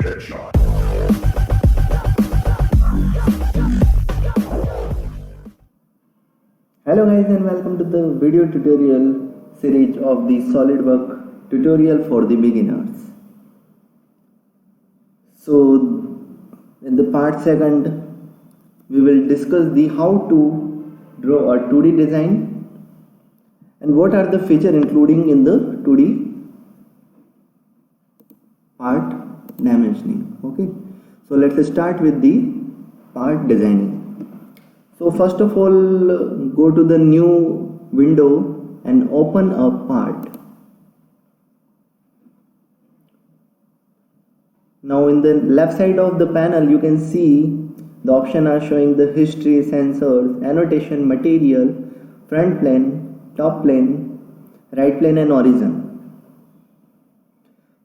Hello guys and welcome to the video tutorial series of the Solidworks tutorial for the beginners. So in the part second we will discuss the how to draw a 2D design and what are the features including in the 2D part dimensioning. Okay, so let's start with the part designing. So first of all, go to the new window and open a part. Now in the left side of the panel you can see the option are showing the history, sensors, annotation, material, front plane, top plane, right plane and horizon.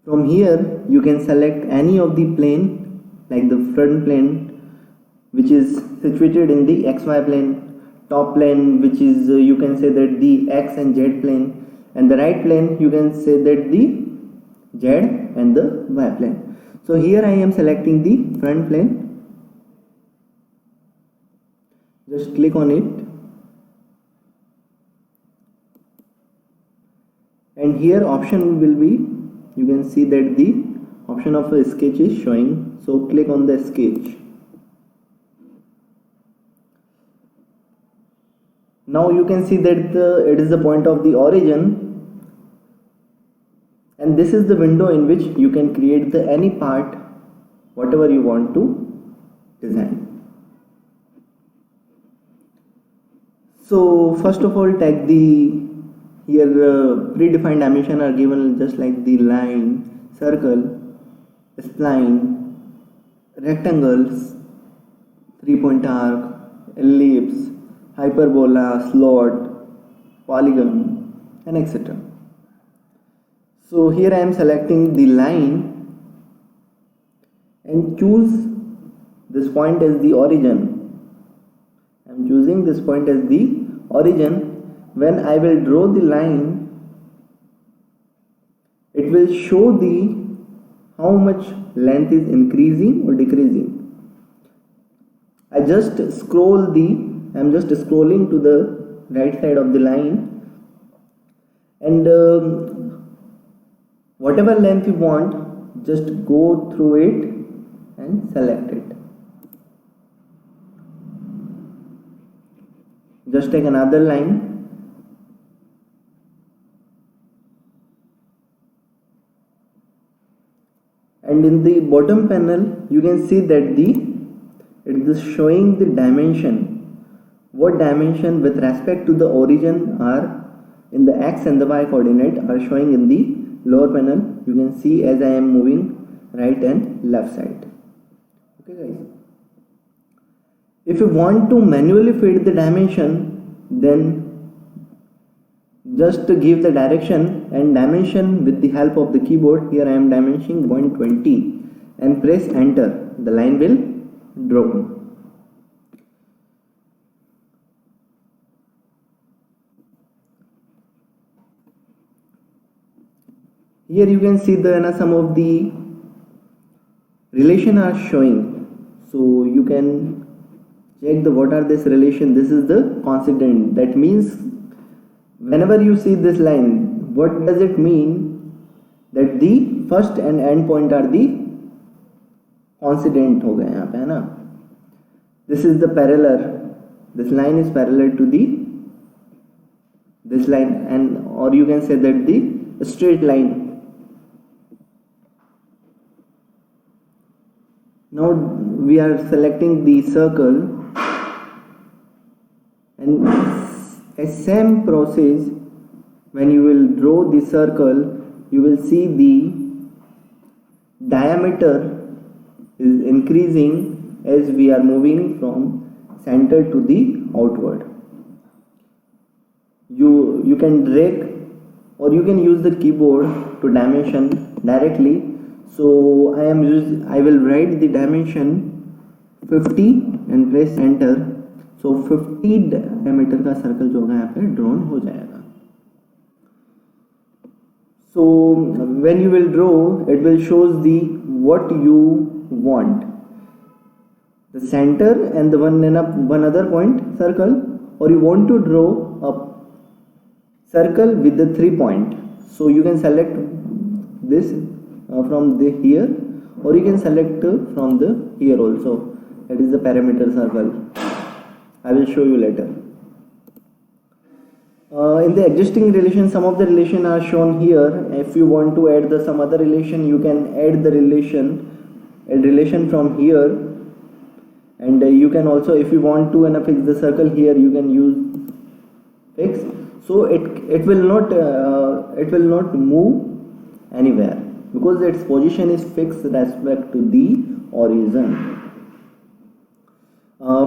From here you can select any of the plane like the front plane which is situated in the XY plane, top plane which is you can say that the X and Z plane, and the right plane you can say that the Z and the Y plane. So here I am selecting the front plane. Just click on it and here option will be, you can see that the option of a sketch is showing, so click on the sketch. Now you can see that it is the point of the origin, and this is the window in which you can create any part whatever you want to design. So first of all, take the here predefined dimension are given just like the line, circle, spline, rectangles, 3-point arc, ellipse, hyperbola, slot, polygon and etc. So here I am selecting the line and choose this point as the origin. I am choosing this point as the origin. When I will draw the line, it will show the how much length is increasing or decreasing. I am just scrolling to the right side of the line, and whatever length you want, just go through it and select it. Just take another line and in the bottom panel you can see that it is showing the dimension. What dimension with respect to the origin are in the X and the Y coordinate are showing in the lower panel. You can see as I am moving right and left side. Okay guys. If you want to manually fit the dimension, then just give the direction and dimension with the help of the keyboard. Here I am dimensioning 120 and press enter. The line will draw. Here you can see some of the relation are showing, so you can check what are this relation. This is the coincident. That means whenever you see this line, what does it mean? That the first and end point are the coincident हो गए यहाँ पे, है ना? This is the parallel. This line is parallel to this line, and or you can say that the straight line. Now we are selecting the circle, and a same process when you will draw the circle, you will see the diameter is increasing as we are moving from center to the outward. You can drag or you can use the keyboard to dimension directly. So I will write the dimension 50 and press enter. So 50 diameter का circle जो होगा यहाँ पे drawn हो जाएगा. So when you will draw, it will shows the what you want, the center and the one other point circle, or you want to draw a circle with the 3 point. So you can select this from the here, or you can select from the here also. That is the parameter circle. I will show you later. In the existing relation, some of the relation are shown here. If you want to add some other relation, you can add the relation from here, and you can also, if you want to fix the circle here, you can use fix. So it will not move anywhere because its position is fixed respect to the origin.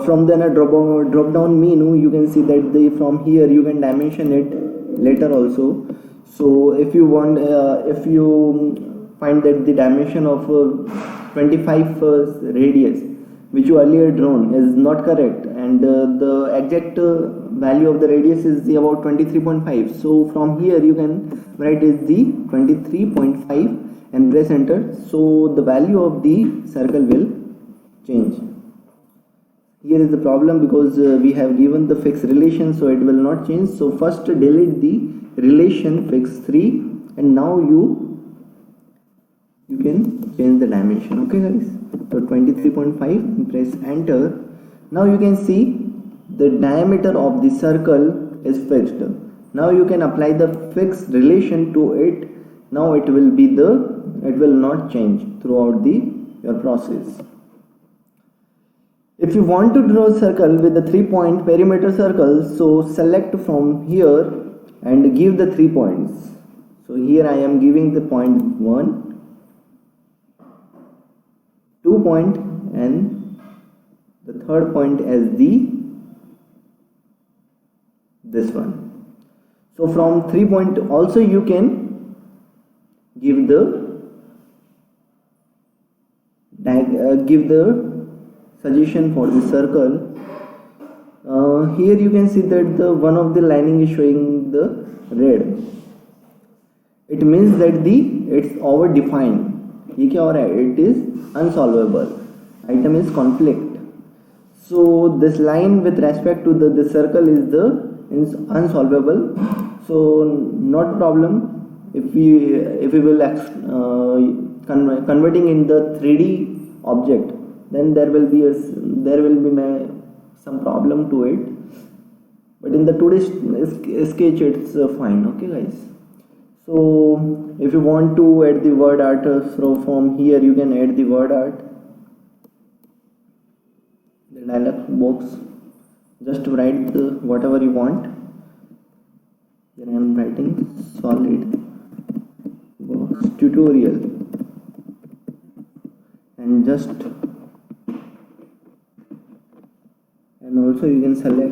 From the drop down menu, you can see that from here you can dimension it later also. So if you want, if you find that the dimension of 25 radius which you earlier drawn is not correct, and the exact value of the radius is about 23.5, so from here you can write is the 23.5 and press enter. So the value of the circle will change. Here is the problem because we have given the fixed relation, so it will not change. So first delete the relation fix 3, and now you can change the dimension. Okay guys, so 23.5, press enter. Now you can see the diameter of the circle is fixed. Now you can apply the fixed relation to it. Now it will not change throughout your process. If you want to draw a circle with the 3 point perimeter circle, so select from here and give the 3 points. So here I am giving the point 1, 2 point, and the third point as this one. So from 3 point also you can give the suggestion for the circle. Here you can see that the one of the lining is showing the red. It means that it's over defined. ये क्या हो रहा है? It is unsolvable. Item is conflict. So this line with respect to the circle is unsolvable. So not problem if we will converting in the 3D object, then there will be some problem to it, but in the 2D sketch it's fine. Okay guys, so if you want to add the word art, so from here you can add the word art. The dialog box, just write whatever you want. Then I am writing Solidworks tutorial, and also you can select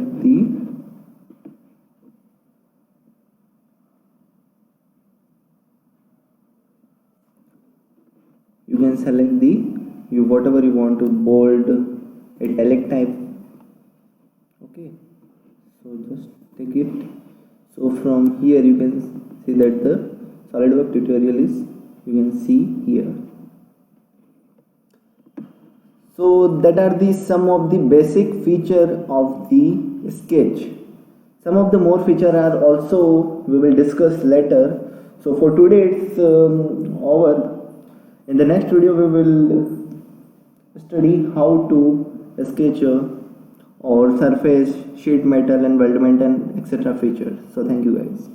whatever you want to, bold, italic type. Okay, so just take it. So from here you can see that the Solidworks tutorial is, you can see here. So that are some of the basic feature of the sketch. Some of the more feature are also we will discuss later. So for today it's over. In the next video we will study how to sketch or surface, sheet metal and weldment and etc. features. So thank you guys.